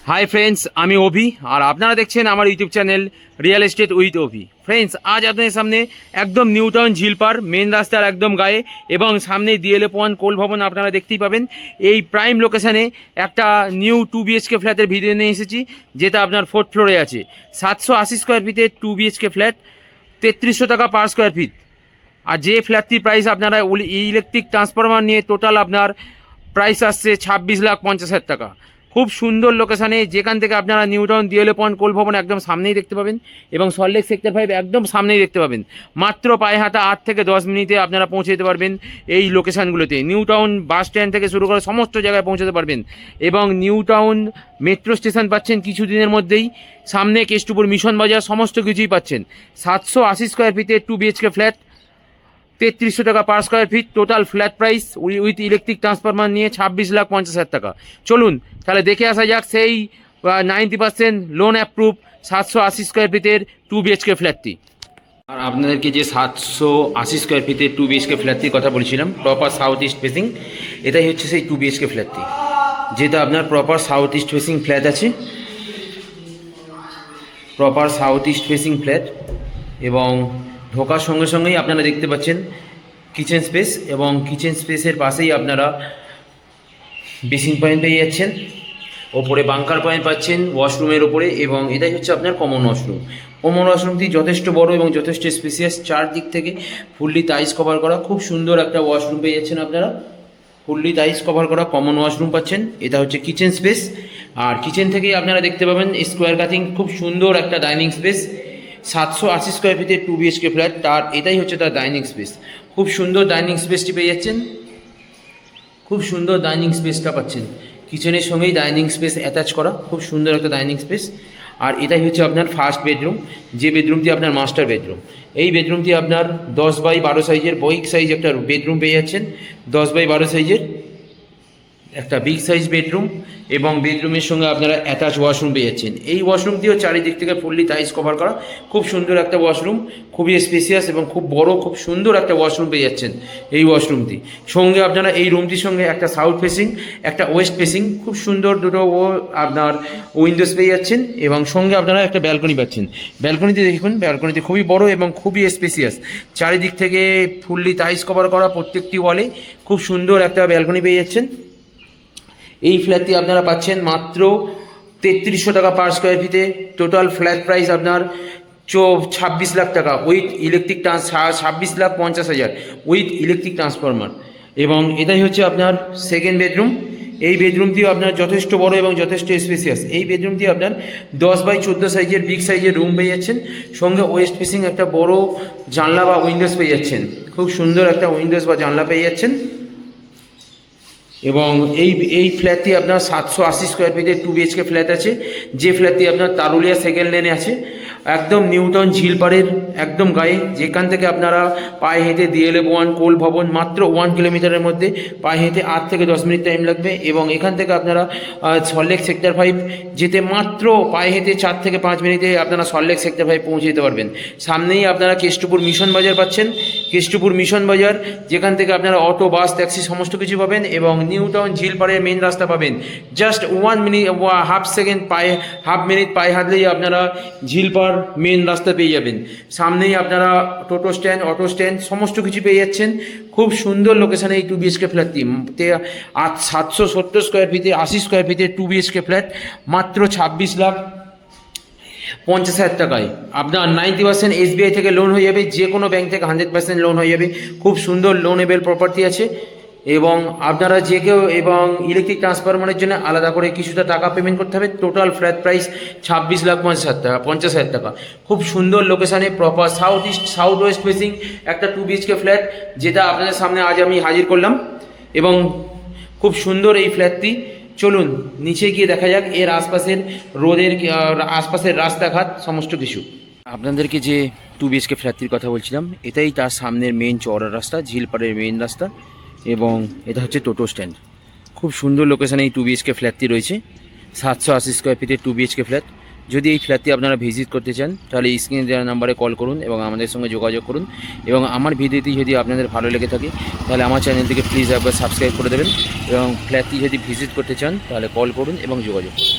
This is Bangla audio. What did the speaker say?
হাই ফ্রেন্ডস, আমি অভি আর আপনারা দেখছেন আমার YouTube channel real estate with Abhi. Friends, আজ আপনাদের সামনে একদম নিউ টাউন ঝিলপার মেন রাস্তার একদম গায়ে এবং সামনে ডিএলএফ ওয়ান কোল ভবন আপনারা দেখতেই পাবেন। এই প্রাইম লোকেশানে একটা নিউ 2 BHK ফ্ল্যাটের ভিডিও নিয়ে এসেছি, যেটা আপনার 4th ফ্লোরে আছে। 780 স্কোয়ার ফিটের 2 BHK ফ্ল্যাট, 3300 টাকা পার স্কোয়ার ফিট। আর যে ফ্ল্যাটটির প্রাইস আপনারা ইলেকট্রিক ট্রান্সফরমার নিয়ে টোটাল আপনার প্রাইস আসছে 26,50,000 টাকা। খুব সুন্দর লোকেশানে, যেখান থেকে আপনারা New Town DLF one Coal Bhavan একদম সামনেই দেখতে পাবেন এবং সল্টলেক সেক্টর 5 একদম সামনেই দেখতে পাবেন। মাত্র পায়ে হাঁটা 8 থেকে 10 মিনিটে আপনারা পৌঁছে যেতে পারবেন এই লোকেশানগুলোতে। নিউ টাউন বাস স্ট্যান্ড থেকে শুরু করে সমস্ত জায়গায় পৌঁছাতে পারবেন এবং নিউ টাউন মেট্রো স্টেশন পাচ্ছেন কিছুদিনের মধ্যেই। সামনে কেষ্টপুর মিশন বাজার সমস্ত কিছুই পাচ্ছেন। 780 স্কোয়ার ফিটের 2 BHK ফ্ল্যাট, 3300 টাকা per square feet. Total flat price with electric transformer নিয়ে 26,50,000 টাকা। চলুন তাহলে দেখে আসা যাক সেই 90% লোন অ্যাপ্রুভ 780 স্কোয়ার ফিটের 2 BHK ফ্ল্যাটটি। আর আপনাদেরকে যে 780 স্কোয়ার ফিটের 2 BHK ফ্ল্যাটটির কথা বলছিলাম, প্রপার সাউথ ইস্ট ফেসিং, এটাই হচ্ছে সেই 2 BHK ফ্ল্যাটটি, যেটা আপনার proper south east facing flat আছে। Proper south east facing flat এবং ঢোকার সঙ্গে সঙ্গেই আপনারা দেখতে পাচ্ছেন কিচেন স্পেস এবং কিচেন স্পেসের পাশেই আপনারা বেসিন পয়েন্ট পেয়ে যাচ্ছেন। ওপরে বাংকার পয়েন্ট পাচ্ছেন ওয়াশরুমের ওপরে এবং এটাই হচ্ছে আপনার কমন ওয়াশরুম। কমন ওয়াশরুমটি যথেষ্ট বড় এবং যথেষ্ট স্পেসিয়াস, চারদিক থেকে ফুললি টাইলস কভার করা খুব সুন্দর একটা ওয়াশরুম পেয়ে যাচ্ছেন আপনারা। ফুললি টাইলস কভার করা কমন ওয়াশরুম পাচ্ছেন। এটা হচ্ছে কিচেন স্পেস আর কিচেন থেকেই আপনারা দেখতে পাবেন স্কোয়ার কাটিং খুব সুন্দর একটা ডাইনিং স্পেস। 780 স্কোয়ার ফিটের 2 BHK ফ্ল্যাট, তার এটাই হচ্ছে তার ডাইনিং স্পেস। খুব সুন্দর ডাইনিং স্পেসটি পেয়ে যাচ্ছেন, খুব সুন্দর ডাইনিং স্পেসটা পাচ্ছেন। কিচেনের সঙ্গেই ডাইনিং স্পেস অ্যাটাচ করা, খুব সুন্দর একটা ডাইনিং স্পেস। আর এটাই হচ্ছে আপনার ফার্স্ট বেডরুম, যে বেডরুমটি আপনার মাস্টার বেডরুম। এই বেডরুমটি আপনার 10x12 সাইজের বইক সাইজ একটা বেডরুম পেয়ে যাচ্ছেন। 10x12 সাইজের একটা বিগ সাইজ বেডরুম এবং বেডরুমের সঙ্গে আপনারা অ্যাটাচ ওয়াশরুম পেয়ে যাচ্ছেন। এই ওয়াশরুমটিও চারিদিক থেকে ফুললি টাইলস কভার করা, খুব সুন্দর একটা ওয়াশরুম, খুবই স্পেসিয়াস এবং খুব বড়, খুব সুন্দর একটা ওয়াশরুম পেয়ে যাচ্ছেন এই ওয়াশরুমটি। সঙ্গে আপনারা এই রুমটির সঙ্গে একটা সাউথ ফেসিং, একটা ওয়েস্ট ফেসিং, খুব সুন্দর দুটো আপনার উইন্ডোজ পেয়ে যাচ্ছেন এবং সঙ্গে আপনারা একটা ব্যালকনি পাচ্ছেন। ব্যালকনিতে দেখুন, ব্যালকনিতে খুবই বড় এবং খুবই স্পেসিয়াস, চারিদিক থেকে ফুললি টাইলস কভার করা, প্রত্যেকটি ওয়ালে খুব সুন্দর একটা ব্যালকনি পেয়ে যাচ্ছেন। এই ফ্ল্যাটটি আপনারা পাচ্ছেন মাত্র 3300 টাকা পার স্কোয়ার ফিটে। টোটাল ফ্ল্যাট প্রাইস আপনার 26 লাখ টাকা with electric 26,50,000 with electric transformer. এবং এটাই হচ্ছে আপনার সেকেন্ড বেডরুম। এই বেডরুমটিও আপনার যথেষ্ট বড় এবং যথেষ্ট স্পেসিয়াস। এই বেডরুমটি আপনার 10x14 সাইজের বিগ সাইজের রুম পেয়ে যাচ্ছেন, সঙ্গে ওয়েস্ট ফেসিং একটা বড় জানলা বা উইন্ডোজ পেয়ে যাচ্ছেন। খুব সুন্দর একটা উইন্ডোজ বা জানলা পেয়ে যাচ্ছেন। এবং এই ফ্ল্যাটটি আপনার 780 স্কোয়ার ফিটের 2 BHK ফ্ল্যাট আছে, যে ফ্ল্যাটটি আপনার তারুলিয়া সেকেন্ড লেনে আছে, একদম নিউ টাউন ঝিলপাড়ের একদম গায়ে, যেখান থেকে আপনারা পায়ে হেঁটে ডিএলএফ ওয়ান কোল ভবন মাত্র 1 কিলোমিটারের মধ্যে পায়ে হেঁটে 8 থেকে 10 মিনিট টাইম লাগবে। এবং এখান থেকে আপনারা সল্টলেক সেক্টর 5 যেতে মাত্র পায়ে হেঁটে 4 থেকে 5 মিনিটে আপনারা সল্টলেক সেক্টর 5 পৌঁছে যেতে পারবেন। সামনেই আপনারা কেষ্টপুর মিশন বাজার পাচ্ছেন। কেষ্টপুর মিশন বাজার, যেখান থেকে আপনারা অটো, বাস, ট্যাক্সি সমস্ত কিছু পাবেন এবং নিউ টাউন ঝিলপাড়ের মেন রাস্তা পাবেন। জাস্ট 1 মিনিট, হাফ মিনিট পায়ে হাঁটলেই আপনারা ঝিলপাড় মেন রাস্তা পেয়ে যাবেন। সামনেই আপনারা টোটো স্ট্যান্ড, অটো স্ট্যান্ড সমস্ত কিছু পেয়ে যাচ্ছেন। খুব সুন্দর লোকেশানে এই 2 BHK ফ্ল্যাটটি। 770 স্কোয়ার ফিটে 80 স্কোয়ার ফিটে 2 BHK ফ্ল্যাট মাত্র 26,50,000 টাকায়। আপনার 90% SBI থেকে লোন হয়ে যাবে, যে কোনো ব্যাংক থেকে 100% লোন হয়ে যাবে। খুব সুন্দর লোনেবল প্রপার্টি আছে এবং আপনারা যে কেউ এবং ইলেকট্রিক ট্রান্সফরমারের জন্য আলাদা করে কিছুটা টাকা পেমেন্ট করতে হবে। টোটাল ফ্ল্যাট প্রাইস 26,50,000 টাকা। খুব সুন্দর লোকেশানে, প্রপার সাউথ ওয়েস্ট ফেসিং একটা 2 BHK ফ্ল্যাট, যেটা আপনাদের সামনে আজ আমি হাজির করলাম। এবং খুব সুন্দর এই ফ্ল্যাটটি। চলুন নিচে গিয়ে দেখা যাক এর আশপাশের রোডের আশপাশের রাস্তাঘাট সমস্ত কিছু। আপনাদেরকে যে 2 BHK ফ্ল্যাটটির কথা বলছিলাম, এটাই তার সামনের মেন চওড়া রাস্তা, ঝিলপাড়ের মেন রাস্তা এবং এটা হচ্ছে টোটো স্ট্যান্ড। খুব সুন্দর লোকেশানে এই 2 BHK ফ্ল্যাটটি রয়েছে। 780 স্কোয়ার ফিটের 2 BHK ফ্ল্যাট। যদি এই ফ্ল্যাটটি আপনারা ভিজিট করতে চান তাহলে স্ক্রিনে দেওয়া নাম্বারে কল করুন এবং আমাদের সঙ্গে যোগাযোগ করুন। এবং আমার ভিডিওটি যদি আপনাদের ভালো লেগে থাকে তাহলে আমার চ্যানেলটিকে প্লিজ একবার সাবস্ক্রাইব করে দেবেন এবং ফ্ল্যাটটি যদি ভিজিট করতে চান তাহলে কল করুন এবং যোগাযোগ করুন।